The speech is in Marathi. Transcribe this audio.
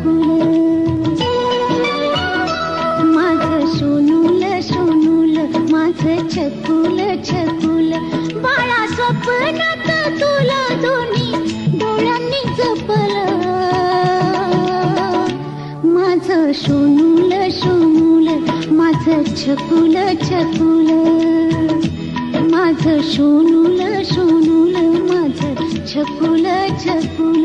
छकुल, माझं सोनूल सोनूल, माझं छकुल छकुल, बाळा स्वप्नात तुला दोन्ही डोळ्यांनी जपलं. माझं सोनूल सोनूल, माझं छकुल छकुल, माझं सोनूल सोनूल, माझं छकुल छकुल.